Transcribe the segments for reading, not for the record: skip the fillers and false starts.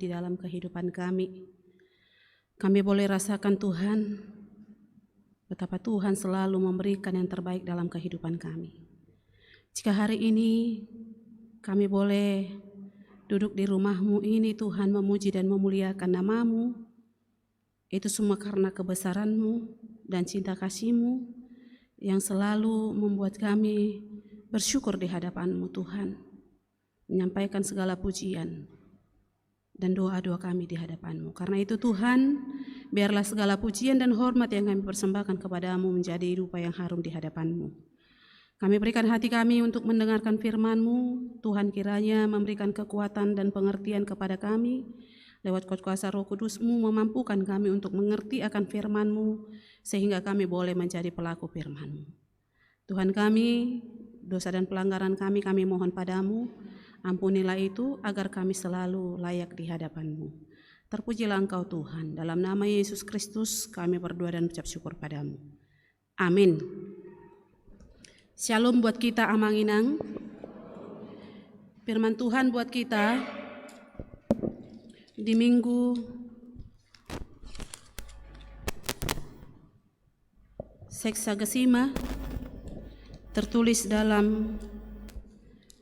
di dalam kehidupan kami. Kami boleh rasakan Tuhan, betapa Tuhan selalu memberikan yang terbaik dalam kehidupan kami. Jika hari ini kami boleh duduk di rumah-Mu ini, Tuhan, memuji dan memuliakan nama-Mu, itu semua karena kebesaran-Mu dan cinta kasih-Mu yang selalu membuat kami bersyukur di hadapan-Mu, Tuhan, menyampaikan segala pujian dan doa-doa kami di hadapan-Mu. Karena itu Tuhan, biarlah segala pujian dan hormat yang kami persembahkan kepada-Mu menjadi rupa yang harum di hadapan-Mu. Kami berikan hati kami untuk mendengarkan firman-Mu. Tuhan kiranya memberikan kekuatan dan pengertian kepada kami. Lewat kuasa Roh Kudus-Mu memampukan kami untuk mengerti akan firman-Mu, sehingga kami boleh menjadi pelaku firman-Mu. Tuhan kami, dosa dan pelanggaran kami mohon padamu, ampunilah itu agar kami selalu layak di hadapan-Mu. Terpujilah Engkau Tuhan, dalam nama Yesus Kristus kami berdoa dan ucap syukur padamu. Amin. Shalom buat kita Amanginang. Firman Tuhan buat kita di Minggu Seksagesima tertulis dalam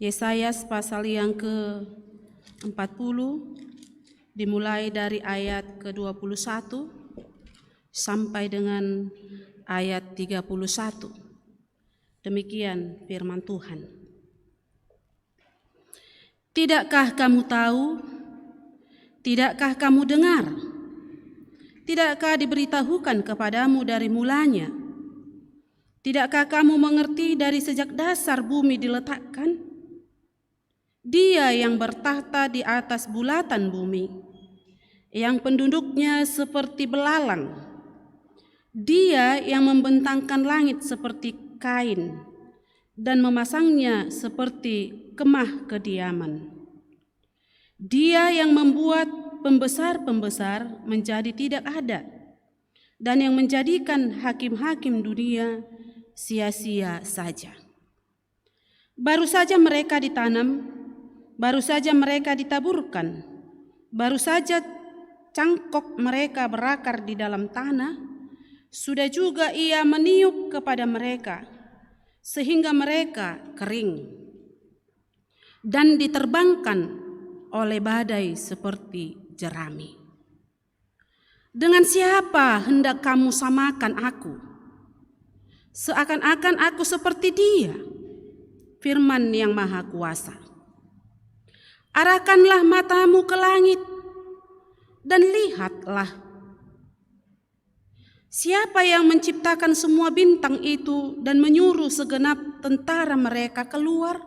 Yesaya pasal yang ke-40 dimulai dari ayat ke-21 sampai dengan ayat 31. Demikian firman Tuhan. Tidakkah kamu tahu? Tidakkah kamu dengar? Tidakkah diberitahukan kepadamu dari mulanya? Tidakkah kamu mengerti dari sejak dasar bumi diletakkan? Dia yang bertahta di atas bulatan bumi, yang penduduknya seperti belalang. Dia yang membentangkan langit seperti kain dan memasangnya seperti kemah kediaman. Dia yang membuat pembesar-pembesar menjadi tidak ada dan yang menjadikan hakim-hakim dunia sia-sia saja. Baru saja mereka ditanam, baru saja mereka ditaburkan, baru saja cangkok mereka berakar di dalam tanah, sudah juga Ia meniup kepada mereka, sehingga mereka kering dan diterbangkan oleh badai seperti jerami. Dengan siapa hendak kamu samakan aku? Seakan-akan aku seperti Dia, firman yang Maha Kuasa. Arahkanlah matamu ke langit dan lihatlah. Siapa yang menciptakan semua bintang itu dan menyuruh segenap tentara mereka keluar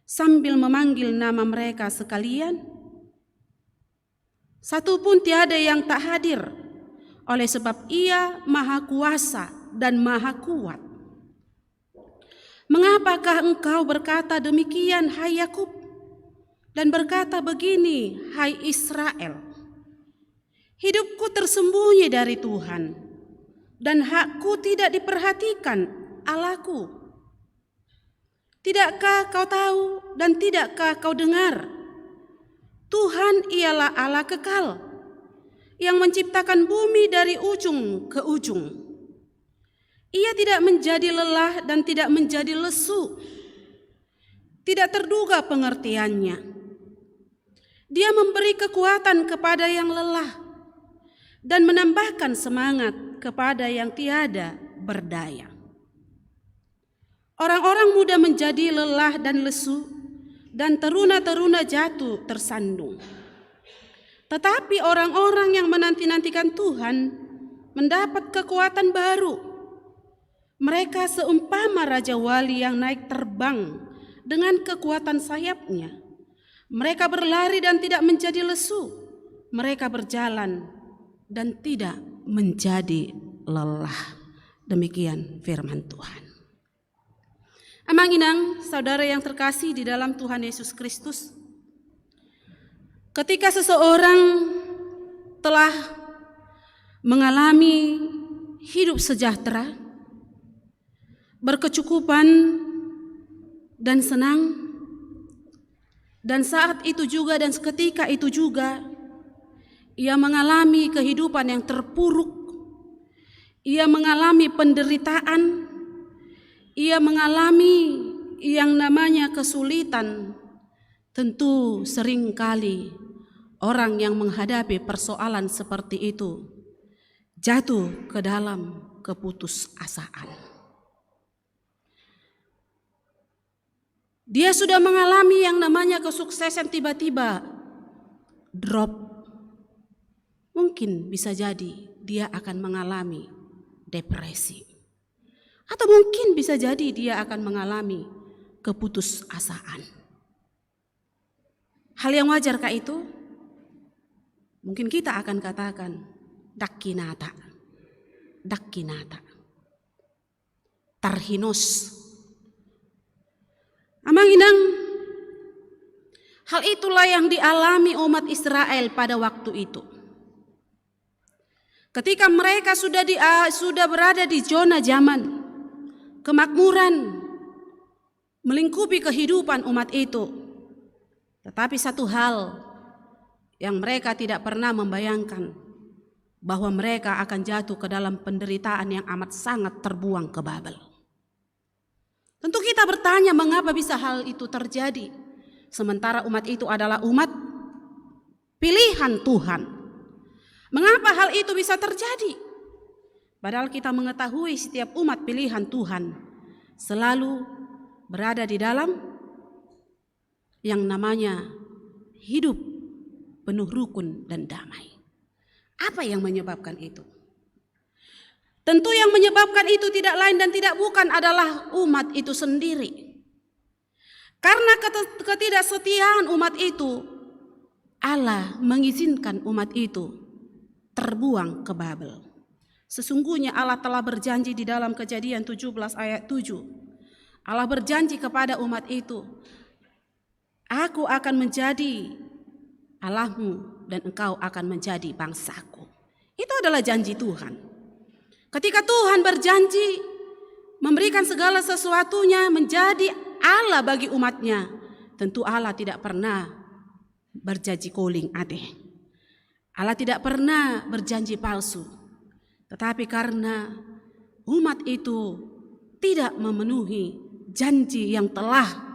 sambil memanggil nama mereka sekalian? Satu pun tiada yang tak hadir, oleh sebab Ia Maha Kuasa dan Maha Kuat. Mengapakah engkau berkata demikian, hai Yakub, dan berkata begini, hai Israel? Hidupku tersembunyi dari Tuhan, dan hakku tidak diperhatikan Allahku. Tidakkah kau tahu dan tidakkah kau dengar? Tuhan ialah Allah kekal, yang menciptakan bumi dari ujung ke ujung. Ia tidak menjadi lelah dan tidak menjadi lesu. Tidak terduga pengertiannya. Dia memberi kekuatan kepada yang lelah dan menambahkan semangat kepada yang tiada berdaya. Orang-orang muda menjadi lelah dan lesu, dan teruna-teruna jatuh tersandung. Tetapi orang-orang yang menanti-nantikan Tuhan mendapat kekuatan baru. Mereka seumpama Raja Wali yang naik terbang dengan kekuatan sayapnya. Mereka berlari dan tidak menjadi lesu. Mereka berjalan dan tidak menjadi lelah. Demikian firman Tuhan. Amanginang, saudara yang terkasih di dalam Tuhan Yesus Kristus, ketika seseorang telah mengalami hidup sejahtera, berkecukupan dan senang, Dan saat itu juga dan seketika itu juga ia mengalami kehidupan yang terpuruk. Ia mengalami penderitaan. Ia mengalami yang namanya kesulitan. Tentu seringkali orang yang menghadapi persoalan seperti itu jatuh ke dalam keputusasaan. Dia sudah mengalami yang namanya kesuksesan, tiba-tiba drop. Mungkin bisa jadi dia akan mengalami depresi. Atau mungkin bisa jadi dia akan mengalami keputusasaan. Hal yang wajarkah itu? Mungkin kita akan katakan dakkinata, tarhinos. Amang inang, hal itulah yang dialami umat Israel pada waktu itu. Ketika mereka sudah berada di zona zaman kemakmuran melingkupi kehidupan umat itu, tetapi satu hal yang mereka tidak pernah membayangkan, bahwa mereka akan jatuh ke dalam penderitaan yang amat sangat terbuang ke Babel. Tentu kita bertanya, mengapa bisa hal itu terjadi? Sementara umat itu adalah umat pilihan Tuhan. Mengapa hal itu bisa terjadi? Padahal kita mengetahui setiap umat pilihan Tuhan selalu berada di dalam yang namanya hidup penuh rukun dan damai. Apa yang menyebabkan itu? Tentu yang menyebabkan itu tidak lain dan tidak bukan adalah umat itu sendiri. Karena ketidaksetiaan umat itu, Allah mengizinkan umat itu terbuang ke Babel. Sesungguhnya Allah telah berjanji di dalam Kejadian 17 ayat 7. Allah berjanji kepada umat itu, Aku akan menjadi Allahmu dan engkau akan menjadi bangsaku. Itu adalah janji Tuhan. Ketika Tuhan berjanji memberikan segala sesuatunya menjadi Allah bagi umatnya, tentu Allah tidak pernah berjanji koling adeh. Allah tidak pernah berjanji palsu. Tetapi karena umat itu tidak memenuhi janji yang telah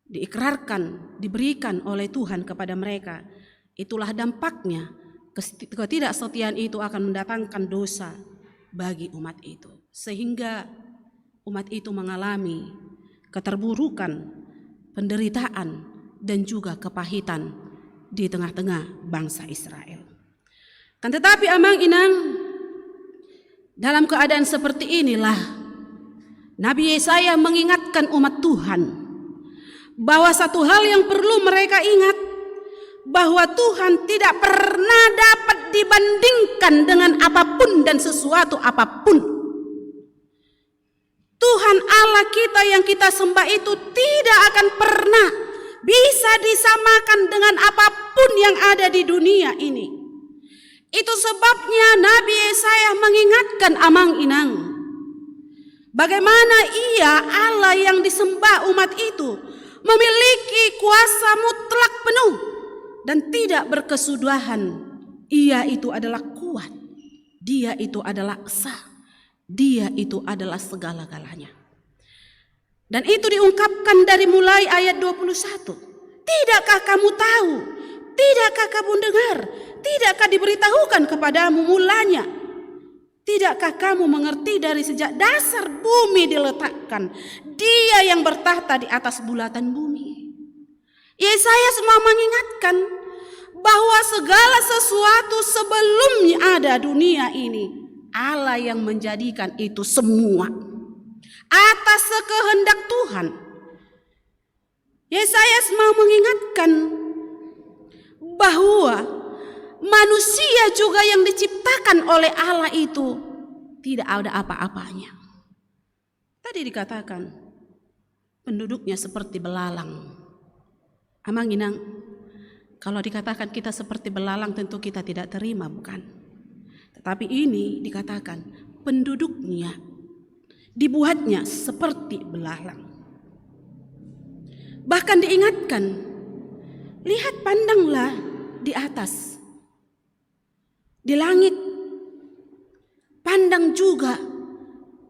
diikrarkan, diberikan oleh Tuhan kepada mereka, itulah dampaknya. Ketidaksetiaan itu akan mendatangkan dosa bagi umat itu, sehingga umat itu mengalami keterburukan, penderitaan, dan juga kepahitan di tengah-tengah bangsa Israel. Kan tetapi amang inang, dalam keadaan seperti inilah Nabi Yesaya mengingatkan umat Tuhan bahwa satu hal yang perlu mereka ingat, bahwa Tuhan tidak pernah dapat dibandingkan dengan apapun dan sesuatu apapun. Tuhan Allah kita yang kita sembah itu tidak akan pernah bisa disamakan dengan apapun yang ada di dunia ini. Itu sebabnya Nabi Yesaya mengingatkan amang inang, bagaimana Ia Allah yang disembah umat itu memiliki kuasa mutlak penuh dan tidak berkesudahan. Ia itu adalah kuat, Dia itu adalah esa, Dia itu adalah segala-galanya. Dan itu diungkapkan dari mulai ayat 21. Tidakkah kamu tahu? Tidakkah kamu dengar? Tidakkah diberitahukan kepadamu mulanya? Tidakkah kamu mengerti dari sejak dasar bumi diletakkan, Dia yang bertahta di atas bulatan bumi? Yesaya semua mengingatkan bahwa segala sesuatu sebelumnya ada dunia ini, Allah yang menjadikan itu semua atas kehendak Tuhan. Yesaya semua mengingatkan bahwa manusia juga yang diciptakan oleh Allah itu tidak ada apa-apanya. Tadi dikatakan penduduknya seperti belalang. Amang inang, kalau dikatakan kita seperti belalang tentu kita tidak terima, bukan? Tetapi ini dikatakan penduduknya dibuatnya seperti belalang. Bahkan diingatkan, lihat, pandanglah di atas, di langit, pandang juga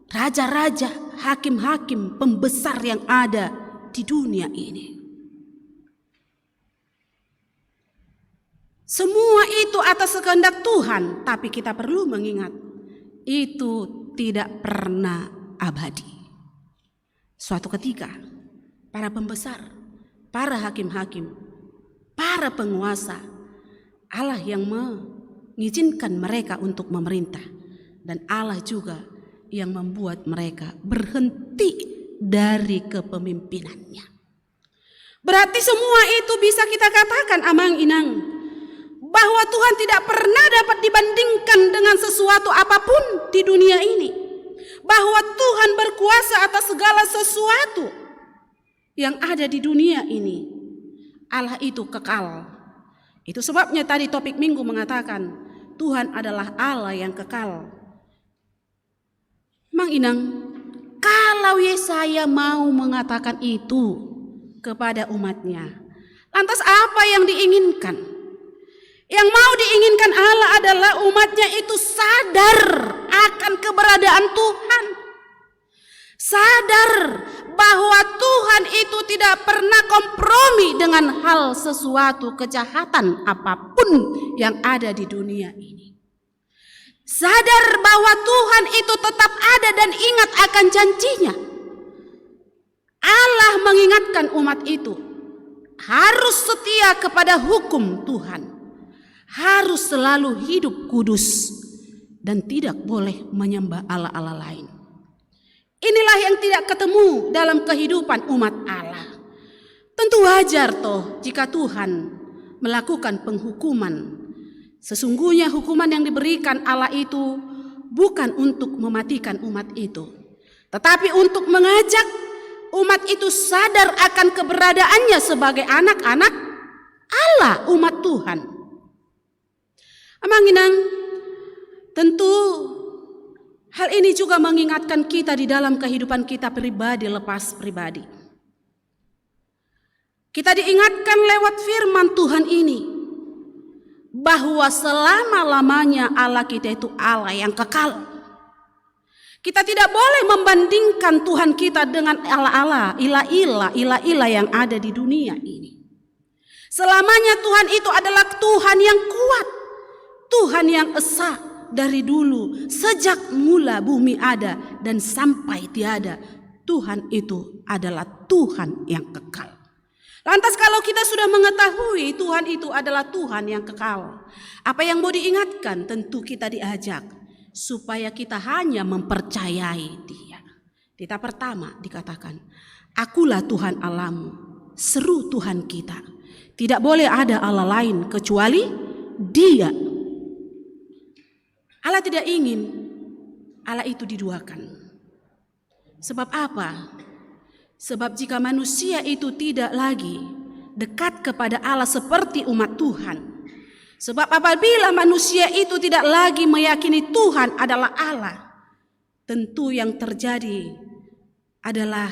raja-raja, hakim-hakim, pembesar yang ada di dunia ini. Semua itu atas kehendak Tuhan, tapi kita perlu mengingat, itu tidak pernah abadi. Suatu ketika, para pembesar, para hakim-hakim, para penguasa, Allah yang mengizinkan mereka untuk memerintah, dan Allah juga yang membuat mereka berhenti dari kepemimpinannya. Berarti semua itu bisa kita katakan, amang inang, bahwa Tuhan tidak pernah dapat dibandingkan dengan sesuatu apapun di dunia ini. Bahwa Tuhan berkuasa atas segala sesuatu yang ada di dunia ini. Allah itu kekal. Itu sebabnya tadi topik minggu mengatakan, Tuhan adalah Allah yang kekal. Mang Inang, kalau Yesaya mau mengatakan itu kepada umatnya, lantas apa yang diinginkan? Yang mau diinginkan Allah adalah umatnya itu sadar akan keberadaan Tuhan. Sadar bahwa Tuhan itu tidak pernah kompromi dengan hal sesuatu kejahatan apapun yang ada di dunia ini. Sadar bahwa Tuhan itu tetap ada dan ingat akan janjinya. Allah mengingatkan umat itu harus setia kepada hukum Tuhan, harus selalu hidup kudus, dan tidak boleh menyembah Allah-Allah lain. Inilah yang tidak ketemu dalam kehidupan umat Allah. Tentu wajar toh jika Tuhan melakukan penghukuman. Sesungguhnya hukuman yang diberikan Allah itu bukan untuk mematikan umat itu, tetapi untuk mengajak umat itu sadar akan keberadaannya sebagai anak-anak Allah, umat Tuhan. Amang Inang, tentu hal ini juga mengingatkan kita di dalam kehidupan kita pribadi lepas pribadi. Kita diingatkan lewat firman Tuhan ini bahwa selama-lamanya Allah kita itu Allah yang kekal. Kita tidak boleh membandingkan Tuhan kita dengan Allah-Allah, ilah-ilah yang ada di dunia ini. Selamanya Tuhan itu adalah Tuhan yang kuat, Tuhan yang esa dari dulu, sejak mula bumi ada dan sampai tiada. Tuhan itu adalah Tuhan yang kekal. Lantas kalau kita sudah mengetahui Tuhan itu adalah Tuhan yang kekal, apa yang mau diingatkan? Tentu kita diajak supaya kita hanya mempercayai Dia. Kita pertama dikatakan, akulah Tuhan Allahmu, seru Tuhan kita. Tidak boleh ada Allah lain kecuali Dia. Allah tidak ingin Allah itu diduakan. Sebab apa? Sebab jika manusia itu tidak lagi dekat kepada Allah seperti umat Tuhan, sebab apabila manusia itu tidak lagi meyakini Tuhan adalah Allah, tentu yang terjadi adalah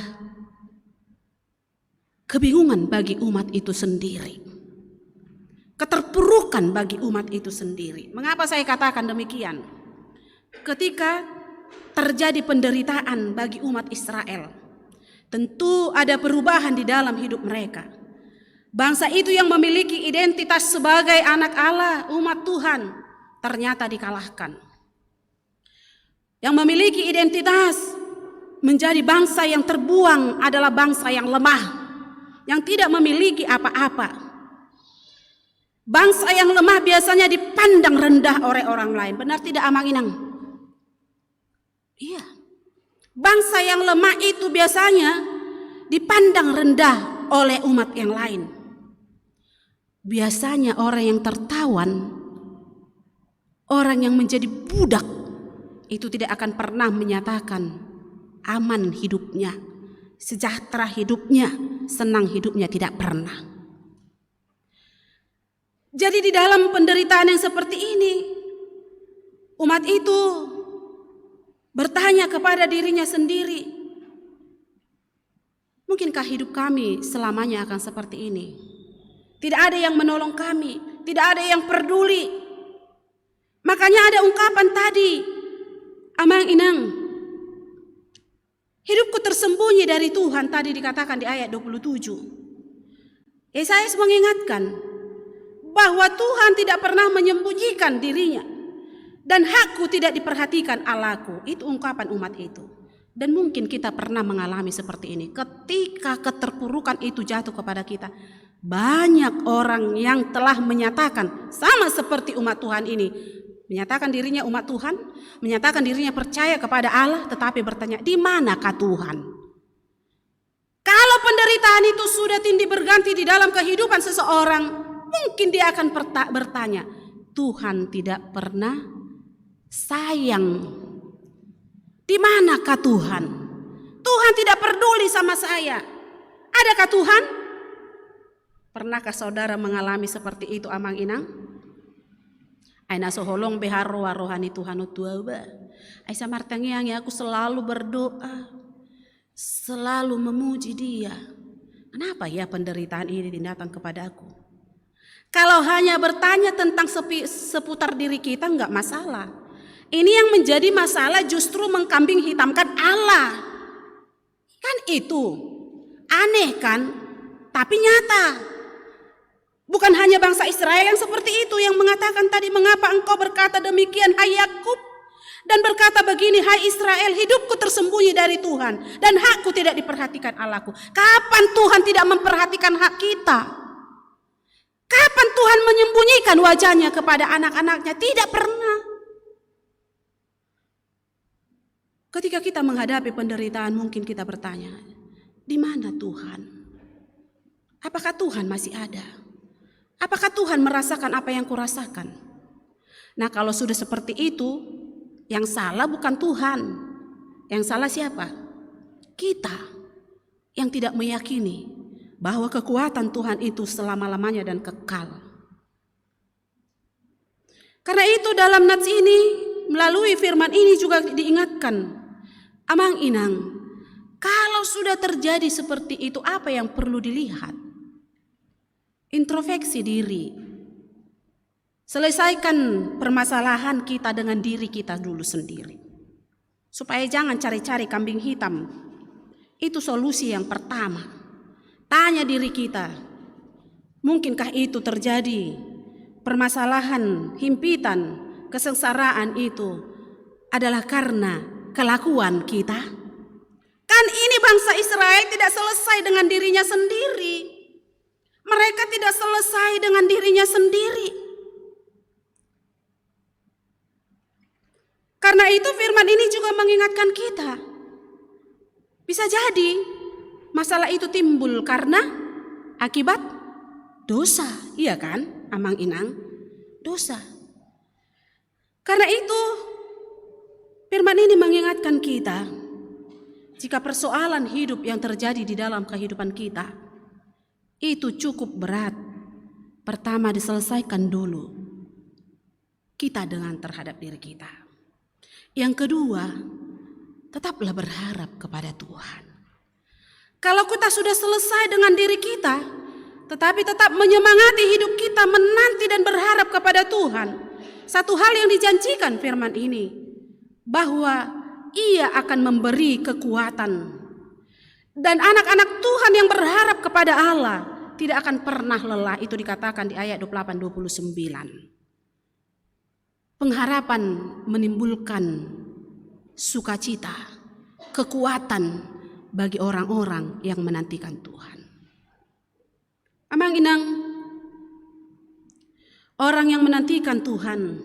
kebingungan bagi umat itu sendiri, keterpurukan bagi umat itu sendiri. Mengapa saya katakan demikian? Ketika terjadi penderitaan bagi umat Israel, tentu ada perubahan di dalam hidup mereka. Bangsa itu yang memiliki identitas sebagai anak Allah, umat Tuhan, ternyata dikalahkan. Yang memiliki identitas menjadi bangsa yang terbuang adalah bangsa yang lemah, yang tidak memiliki apa-apa. Bangsa yang lemah biasanya dipandang rendah oleh orang lain. Benar tidak, Amang Inang? Iya. Bangsa yang lemah itu biasanya dipandang rendah oleh umat yang lain. Biasanya orang yang tertawan, orang yang menjadi budak, itu tidak akan pernah menyatakan aman hidupnya, sejahtera hidupnya, senang hidupnya, tidak pernah. Jadi di dalam penderitaan yang seperti ini, umat itu bertanya kepada dirinya sendiri, Mungkinkah hidup kami selamanya akan seperti ini? Tidak ada yang menolong kami, tidak ada yang peduli. Makanya ada ungkapan tadi, Amang Inang, hidupku tersembunyi dari Tuhan, tadi dikatakan di ayat 27. Yesaya mengingatkan bahwa Tuhan tidak pernah menyembunyikan dirinya dan hakku tidak diperhatikan Allahku. Itu ungkapan umat itu. Dan mungkin kita pernah mengalami seperti ini. Ketika keterpurukan itu jatuh kepada kita, banyak orang yang telah menyatakan sama seperti umat Tuhan ini, menyatakan dirinya umat Tuhan, menyatakan dirinya percaya kepada Allah, tetapi bertanya, di manakah Tuhan? Kalau penderitaan itu sudah tindih berganti di dalam kehidupan seseorang, mungkin dia akan bertanya, Tuhan tidak pernah sayang. Di manakah Tuhan? Tuhan tidak peduli sama saya. Adakah Tuhan? Pernahkah saudara mengalami seperti itu, Amang Inang? Aina soholong beharo rohani Tuhan utuaba. Aisa martangiang aku selalu berdoa, selalu memuji Dia. Kenapa ya penderitaan ini datang kepada aku? Kalau hanya bertanya tentang seputar diri kita enggak masalah. Ini yang menjadi masalah justru mengkambing hitamkan Allah. Kan itu aneh kan? Tapi nyata. Bukan hanya bangsa Israel yang seperti itu yang mengatakan tadi, mengapa engkau berkata demikian hai Yakub, dan berkata begini hai Israel, hidupku tersembunyi dari Tuhan dan hakku tidak diperhatikan Allahku. Kapan Tuhan tidak memperhatikan hak kita? Kapan Tuhan menyembunyikan wajahnya kepada anak-anaknya? Tidak pernah. Ketika kita menghadapi penderitaan, mungkin kita bertanya, di mana Tuhan? Apakah Tuhan masih ada? Apakah Tuhan merasakan apa yang kurasakan? Nah, kalau sudah seperti itu, yang salah bukan Tuhan. Yang salah siapa? Kita yang tidak meyakini bahwa kekuatan Tuhan itu selama-lamanya dan kekal. Karena itu dalam nats ini, melalui firman ini juga diingatkan, Amang Inang, kalau sudah terjadi seperti itu, apa yang perlu dilihat? Introspeksi diri. Selesaikan permasalahan kita dengan diri kita dulu sendiri. Supaya jangan cari-cari kambing hitam. Itu solusi yang pertama. Tanya diri kita, mungkinkah itu terjadi? Permasalahan, himpitan, kesengsaraan itu adalah karena kelakuan kita. Kan ini bangsa Israel tidak selesai dengan dirinya sendiri. Mereka tidak selesai dengan dirinya sendiri. Karena itu firman ini juga mengingatkan kita. Bisa jadi masalah itu timbul karena akibat dosa. Iya kan, Amang Inang? Dosa. Karena itu firman ini mengingatkan kita, jika persoalan hidup yang terjadi di dalam kehidupan kita itu cukup berat, pertama diselesaikan dulu kita dengan terhadap diri kita. Yang kedua, tetaplah berharap kepada Tuhan. Kalau kita sudah selesai dengan diri kita, tetapi tetap menyemangati hidup kita, menanti dan berharap kepada Tuhan, satu hal yang dijanjikan firman ini, bahwa Ia akan memberi kekuatan. Dan anak-anak Tuhan yang berharap kepada Allah tidak akan pernah lelah. Itu dikatakan di ayat 28-29. Pengharapan menimbulkan sukacita, kekuatan bagi orang-orang yang menantikan Tuhan. Amang Inang, orang yang menantikan Tuhan,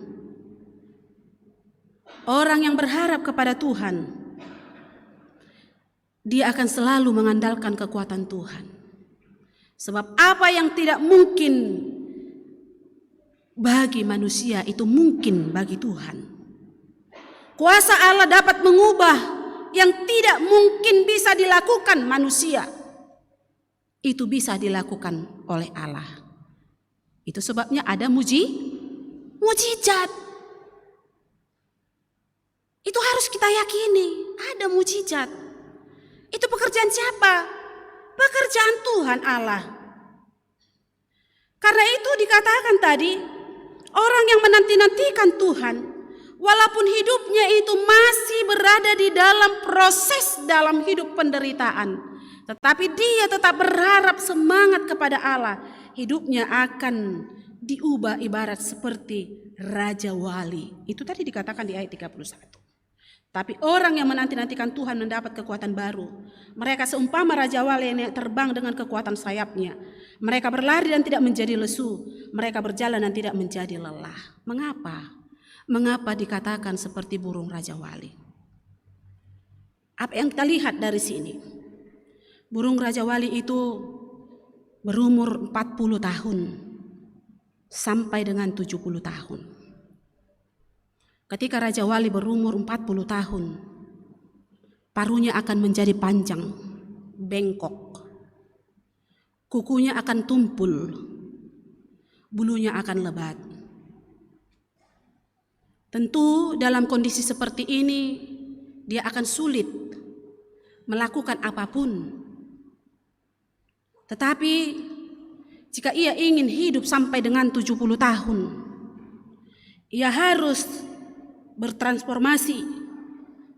orang yang berharap kepada Tuhan, dia akan selalu mengandalkan kekuatan Tuhan. Sebab apa yang tidak mungkin bagi manusia itu mungkin bagi Tuhan. Kuasa Allah dapat mengubah yang tidak mungkin bisa dilakukan manusia. Itu bisa dilakukan oleh Allah. Itu sebabnya ada mujizat. Itu harus kita yakini, ada mujizat. Itu pekerjaan siapa? pekerjaan Tuhan Allah. Karena itu dikatakan tadi, orang yang menanti-nantikan Tuhan, walaupun hidupnya itu masih berada di dalam proses dalam hidup penderitaan, tetapi dia tetap berharap semangat kepada Allah, hidupnya akan diubah ibarat seperti Raja Wali. Itu tadi dikatakan di ayat 31. Tapi orang yang menanti-nantikan Tuhan mendapat kekuatan baru. Mereka seumpama Raja Wali yang terbang dengan kekuatan sayapnya. Mereka berlari dan tidak menjadi lesu. Mereka berjalan dan tidak menjadi lelah. Mengapa? Mengapa dikatakan seperti burung Raja Wali? Apa yang kita lihat dari sini? Burung Raja Wali itu berumur 40 tahun sampai dengan 70 tahun. Ketika Raja Wali berumur 40 tahun, paruhnya akan menjadi panjang, bengkok. Kukunya akan tumpul, bulunya akan lebat. Tentu dalam kondisi seperti ini, dia akan sulit melakukan apapun. Tetapi jika ia ingin hidup sampai dengan 70 tahun, ia harus bertransformasi,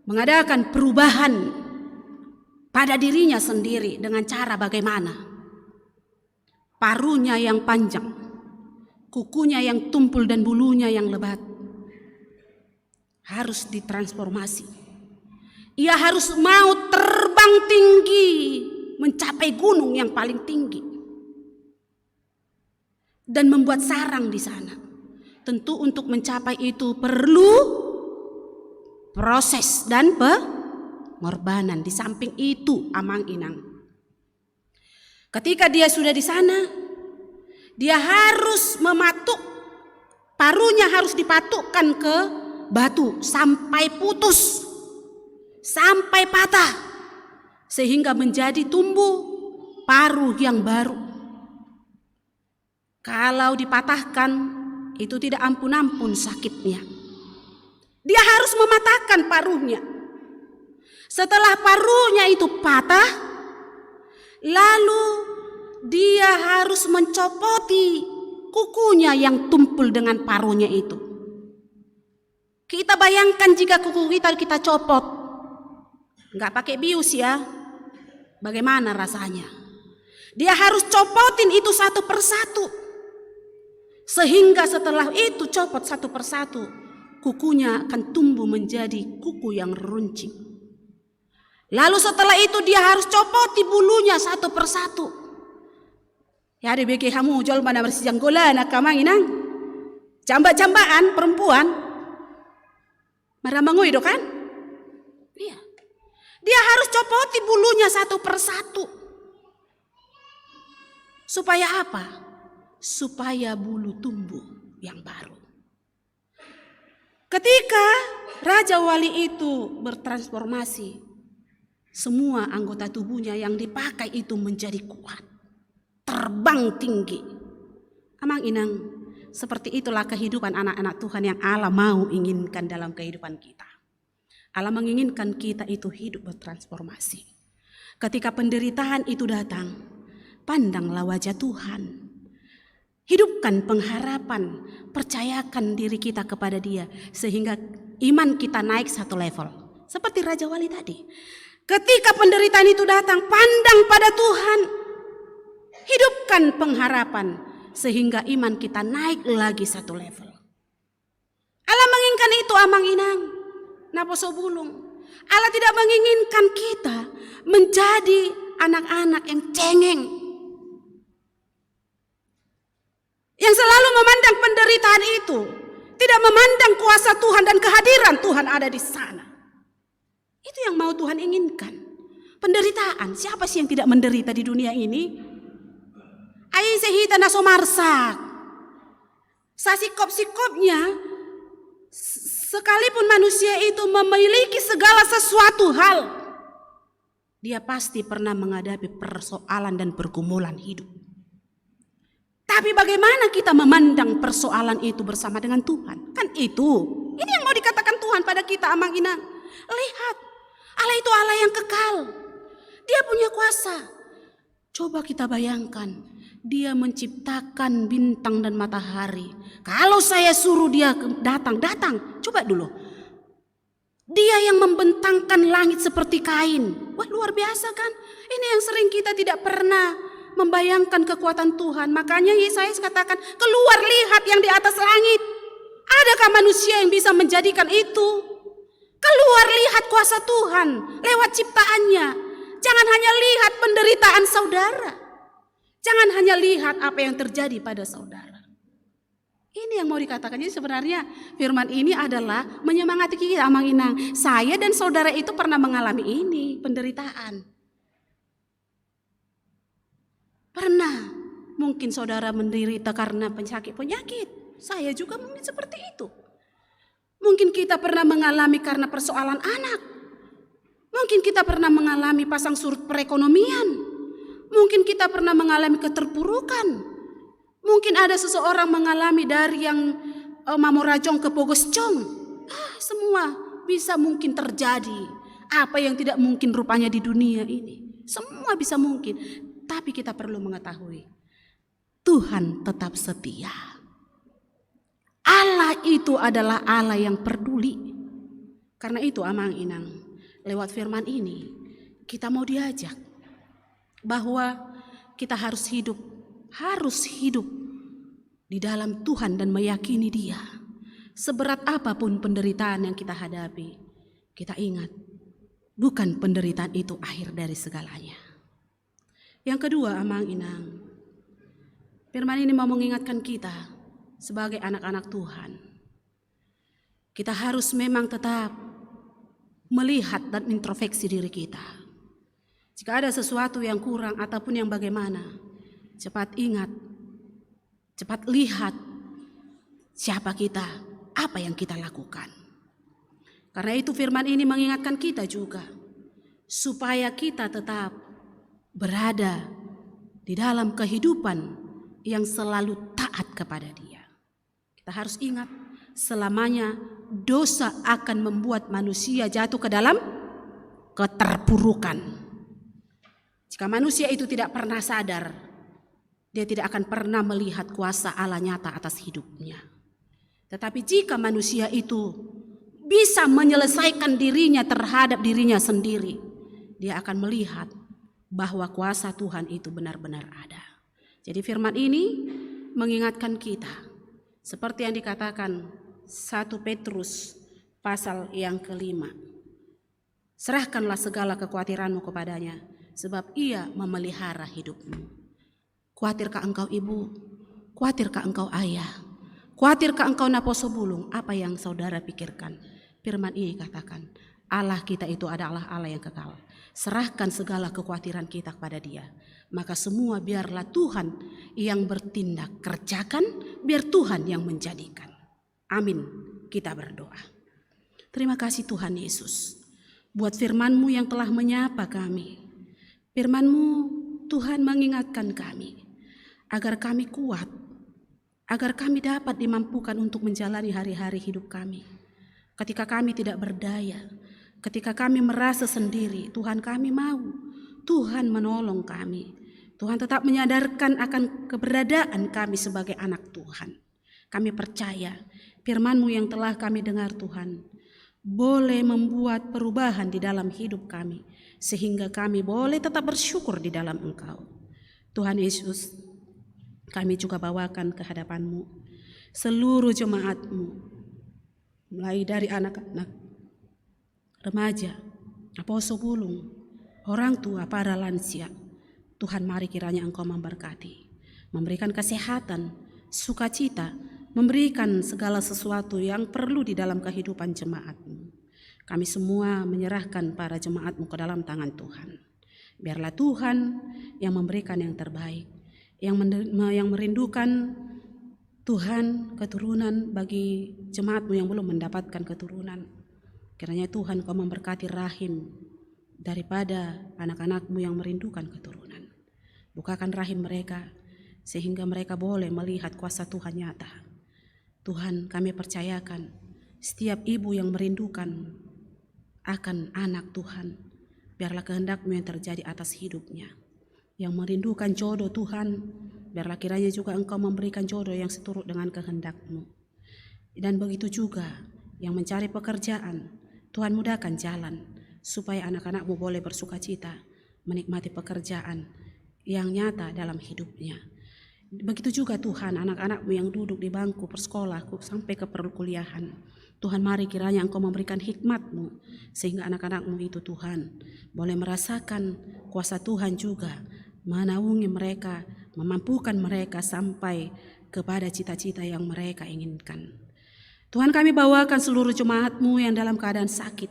mengadakan perubahan pada dirinya sendiri dengan cara bagaimana? Paruhnya yang panjang, kukunya yang tumpul dan bulunya yang lebat harus ditransformasi. Ia harus mau terbang tinggi, mencapai gunung yang paling tinggi dan membuat sarang di sana. Tentu untuk mencapai itu perlu proses dan pengorbanan. Di samping itu amang-inang, ketika dia sudah di sana, dia harus mematuk, paruhnya harus dipatukkan ke batu sampai putus, sampai patah, sehingga menjadi tumbuh paruh yang baru. Kalau dipatahkan, itu tidak ampun-ampun sakitnya. Dia harus mematahkan paruhnya. Setelah paruhnya itu patah, lalu dia harus mencopoti kukunya yang tumpul dengan paruhnya itu. Kita bayangkan jika kuku kita copot, nggak pakai bius ya, bagaimana rasanya? Dia harus copotin itu satu persatu, sehingga setelah itu copot satu persatu, kukunya akan tumbuh menjadi kuku yang runcing. Lalu setelah itu dia harus copoti bulunya satu persatu. Ya di beke kamu jual mana bersijang gola nak kamanginang. Jambak-jambakan perempuan. Marah mangui do kan? Iya. Dia harus copoti bulunya satu persatu. Supaya apa? Supaya bulu tumbuh yang baru. Ketika Raja Wali itu bertransformasi, semua anggota tubuhnya yang dipakai itu menjadi kuat, terbang tinggi. Amang-inang, seperti itulah kehidupan anak-anak Tuhan yang Allah mau inginkan dalam kehidupan kita. Allah menginginkan kita itu hidup bertransformasi. Ketika penderitaan itu datang, pandanglah wajah Tuhan. Hidupkan pengharapan, percayakan diri kita kepada Dia sehingga iman kita naik satu level. Seperti Raja Wali tadi. Ketika penderitaan itu datang, pandang pada Tuhan. Hidupkan pengharapan sehingga iman kita naik lagi satu level. Allah menginginkan itu amang-inang. Napa so bulung? Allah tidak menginginkan kita menjadi anak-anak yang cengeng, yang selalu memandang penderitaan itu, tidak memandang kuasa Tuhan dan kehadiran Tuhan ada di sana. Itu yang mau Tuhan inginkan. Penderitaan, siapa sih yang tidak menderita di dunia ini? Ai sehita naso marsak. Sasikop-sikopnya, sekalipun manusia itu memiliki segala sesuatu hal, dia pasti pernah menghadapi persoalan dan pergumulan hidup. Tapi bagaimana kita memandang persoalan itu bersama dengan Tuhan? Kan itu, ini yang mau dikatakan Tuhan pada kita amang-inang. Lihat, Allah itu Allah yang kekal. Dia punya kuasa. Coba kita bayangkan, dia menciptakan bintang dan matahari. Kalau saya suruh dia datang, coba dulu. Dia yang membentangkan langit seperti kain. Wah, luar biasa kan? Ini yang sering kita tidak pernah membayangkan kekuatan Tuhan. Makanya Yesaya katakan, keluar lihat yang di atas langit. Adakah manusia yang bisa menjadikan itu? Keluar lihat kuasa Tuhan lewat ciptaannya. Jangan hanya lihat penderitaan saudara. Jangan hanya lihat apa yang terjadi pada saudara. Ini yang mau dikatakan. Jadi sebenarnya firman ini adalah menyemangati kita, Amang Inang. Saya dan saudara itu pernah mengalami ini, penderitaan. Pernah. Mungkin saudara menderita karena penyakit. Saya juga mungkin seperti itu. Mungkin kita pernah mengalami karena persoalan anak. Mungkin kita pernah mengalami pasang surut perekonomian. Mungkin kita pernah mengalami keterpurukan. Mungkin ada seseorang mengalami dari yang Mamorajong ke Pogoscong. Semua bisa mungkin terjadi. Apa yang tidak mungkin rupanya di dunia ini. Semua bisa mungkin. Tapi kita perlu mengetahui, Tuhan tetap setia. Allah itu adalah Allah yang peduli. Karena itu Amang Inang, lewat firman ini kita mau diajak bahwa kita harus hidup di dalam Tuhan dan meyakini Dia. Seberat apapun penderitaan yang kita hadapi, kita ingat bukan penderitaan itu akhir dari segalanya. Yang kedua Amang Inang, firman ini mau mengingatkan kita sebagai anak-anak Tuhan. Kita harus memang tetap melihat dan introspeksi diri kita. Jika ada sesuatu yang kurang ataupun yang bagaimana, cepat ingat, cepat lihat siapa kita, apa yang kita lakukan. Karena itu firman ini mengingatkan kita juga, supaya kita tetap berada di dalam kehidupan yang selalu taat kepada Dia. Kita harus ingat, selamanya dosa akan membuat manusia jatuh ke dalam keterpurukan. Jika manusia itu tidak pernah sadar, dia tidak akan pernah melihat kuasa Allah nyata atas hidupnya. Tetapi jika manusia itu bisa menyelesaikan dirinya terhadap dirinya sendiri, dia akan melihat bahwa kuasa Tuhan itu benar-benar ada. Jadi firman ini mengingatkan kita, seperti yang dikatakan 1 Petrus pasal yang ke-5. Serahkanlah segala kekhawatiranmu kepadanya, sebab Ia memelihara hidupmu. Khawatirkah engkau ibu? Khawatirkah engkau ayah? Khawatirkah engkau naposo bulung? Apa yang saudara pikirkan? Firman ini katakan, Allah kita itu adalah Allah yang kekal. Serahkan segala kekhawatiran kita kepada Dia. Maka semua biarlah Tuhan yang bertindak, kerjakan, biar Tuhan yang menjadikan. Amin. Kita berdoa. Terima kasih Tuhan Yesus, buat firman-Mu yang telah menyapa kami. Firman-Mu Tuhan mengingatkan kami, agar kami kuat, agar kami dapat dimampukan untuk menjalani hari-hari hidup kami. Ketika kami tidak berdaya, ketika kami merasa sendiri, Tuhan kami mau, Tuhan menolong kami. Tuhan tetap menyadarkan akan keberadaan kami sebagai anak Tuhan. Kami percaya firman-Mu yang telah kami dengar Tuhan, boleh membuat perubahan di dalam hidup kami, sehingga kami boleh tetap bersyukur di dalam Engkau. Tuhan Yesus, kami juga bawakan ke hadapan-Mu seluruh jemaat-Mu, mulai dari anak-anak, remaja, aposo bulung, orang tua, para lansia. Tuhan, mari kiranya Engkau memberkati, memberikan kesehatan, sukacita, memberikan segala sesuatu yang perlu di dalam kehidupan jemaat-Mu. Kami semua menyerahkan para jemaat-Mu ke dalam tangan Tuhan. Biarlah Tuhan yang memberikan yang terbaik, yang merindukan Tuhan keturunan bagi jemaat-Mu yang belum mendapatkan keturunan. Kiranya Tuhan Kau memberkati rahim daripada anak-anak-Mu yang merindukan keturunan. Bukakan rahim mereka sehingga mereka boleh melihat kuasa Tuhan nyata. Tuhan, kami percayakan setiap ibu yang merindukan akan anak Tuhan, biarlah kehendak-Mu yang terjadi atas hidupnya. yang merindukan jodoh Tuhan, biarlah kiranya juga Engkau memberikan jodoh yang seturut dengan kehendak-Mu. Dan begitu juga yang mencari pekerjaan, Tuhan mudahkan jalan supaya anak-anak-Mu boleh bersuka cita menikmati pekerjaan yang nyata dalam hidupnya. Begitu juga Tuhan anak-anak-Mu yang duduk di bangku persekolah sampai ke perkuliahan. Tuhan, mari kiranya Engkau memberikan hikmat-Mu sehingga anak-anak-Mu itu Tuhan boleh merasakan kuasa Tuhan juga menaungi mereka, memampukan mereka sampai kepada cita-cita yang mereka inginkan. Tuhan, kami bawakan seluruh jemaat-Mu yang dalam keadaan sakit,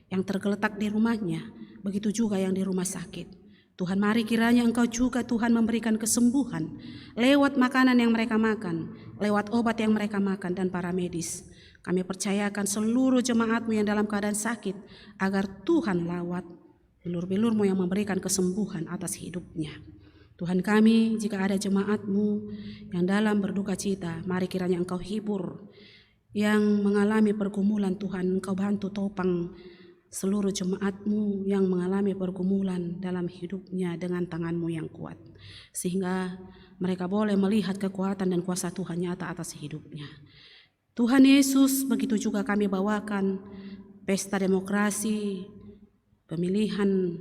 yang tergeletak di rumahnya, begitu juga yang di rumah sakit. Tuhan, mari kiranya Engkau juga Tuhan memberikan kesembuhan lewat makanan yang mereka makan, lewat obat yang mereka makan dan para medis. Kami percayakan seluruh jemaat-Mu yang dalam keadaan sakit agar Tuhan lawat bilur-bilur-Mu yang memberikan kesembuhan atas hidupnya. Tuhan kami, jika ada jemaat-Mu yang dalam berduka cita, mari kiranya Engkau hibur. Yang mengalami pergumulan Tuhan, Engkau bantu topang seluruh jemaat-Mu yang mengalami pergumulan dalam hidupnya dengan tangan-Mu yang kuat, sehingga mereka boleh melihat kekuatan dan kuasa Tuhan nyata atas hidupnya. Tuhan Yesus, begitu juga kami bawakan pesta demokrasi, pemilihan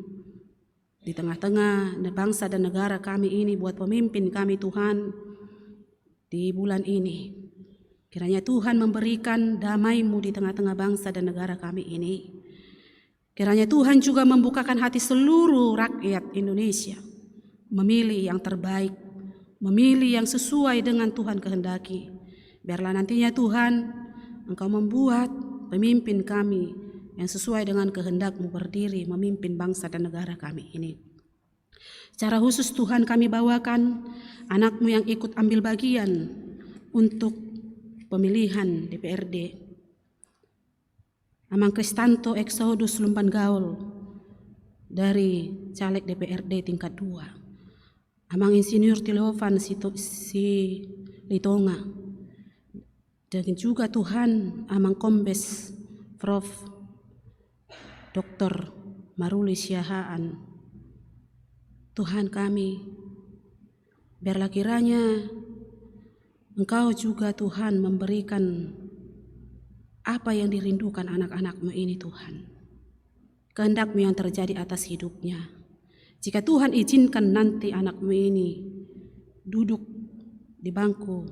di tengah-tengah bangsa dan negara kami ini, buat pemimpin kami Tuhan di bulan ini. Kiranya Tuhan memberikan damai-Mu di tengah-tengah bangsa dan negara kami ini. Kiranya Tuhan juga membukakan hati seluruh rakyat Indonesia, memilih yang terbaik, memilih yang sesuai dengan Tuhan kehendaki. Biarlah nantinya Tuhan, Engkau membuat pemimpin kami yang sesuai dengan kehendak-Mu berdiri memimpin bangsa dan negara kami ini. Secara khusus Tuhan, kami bawakan anak-Mu yang ikut ambil bagian untuk pemilihan DPRD. Amang Kristanto Exodus Lumban Gaul dari caleg DPRD tingkat 2. Amang Insinyur Tileovan si Litonga. Dan juga Tuhan Amang Kombes Prof. Dr. Maruli Syahaan. Tuhan kami, biarlah kiranya Engkau juga Tuhan memberikan apa yang dirindukan anak-anak-Mu ini Tuhan. Kehendak-Mu yang terjadi atas hidupnya. Jika Tuhan izinkan nanti anak-Mu ini duduk di bangku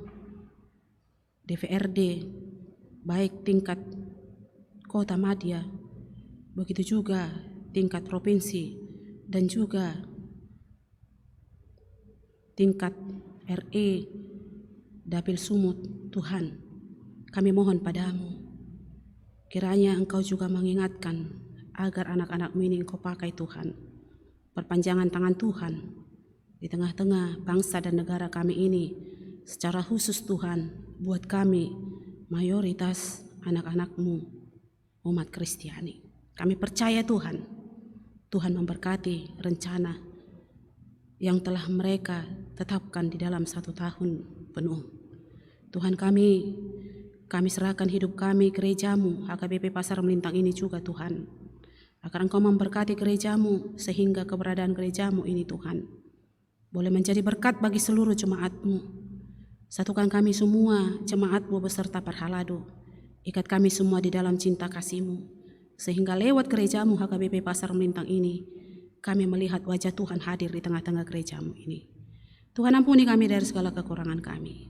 DPRD, baik tingkat kota madya, begitu juga tingkat provinsi dan juga tingkat RE Dapil Sumut, Tuhan, kami mohon padamu, kiranya Engkau juga mengingatkan agar anak-anak-Mu ini Engkau pakai Tuhan, perpanjangan tangan Tuhan di tengah-tengah bangsa dan negara kami ini, secara khusus Tuhan, buat kami mayoritas anak-anak-Mu umat Kristiani. Kami percaya Tuhan, Tuhan memberkati rencana yang telah mereka tetapkan di dalam 1 tahun penuh. Tuhan kami serahkan hidup kami, gereja-Mu, HKBP Pasar Melintang ini juga Tuhan. Agar Engkau memberkati gereja-Mu sehingga keberadaan gereja-Mu ini Tuhan boleh menjadi berkat bagi seluruh jemaat-Mu. Satukan kami semua jemaat-Mu beserta Parhalado. Ikat kami semua di dalam cinta kasih-Mu. Sehingga lewat gereja-Mu HKBP Pasar Melintang ini, kami melihat wajah Tuhan hadir di tengah-tengah gereja-Mu ini. Tuhan ampuni kami dari segala kekurangan kami.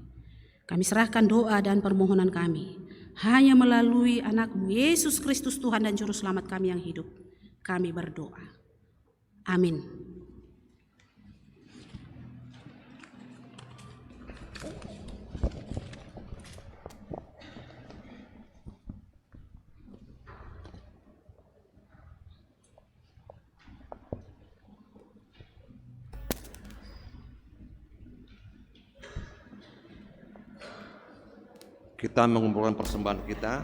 Kami serahkan doa dan permohonan kami hanya melalui anak-Mu Yesus Kristus Tuhan dan Juru Selamat kami yang hidup. Kami berdoa. Amin. Kita mengumpulkan persembahan kita.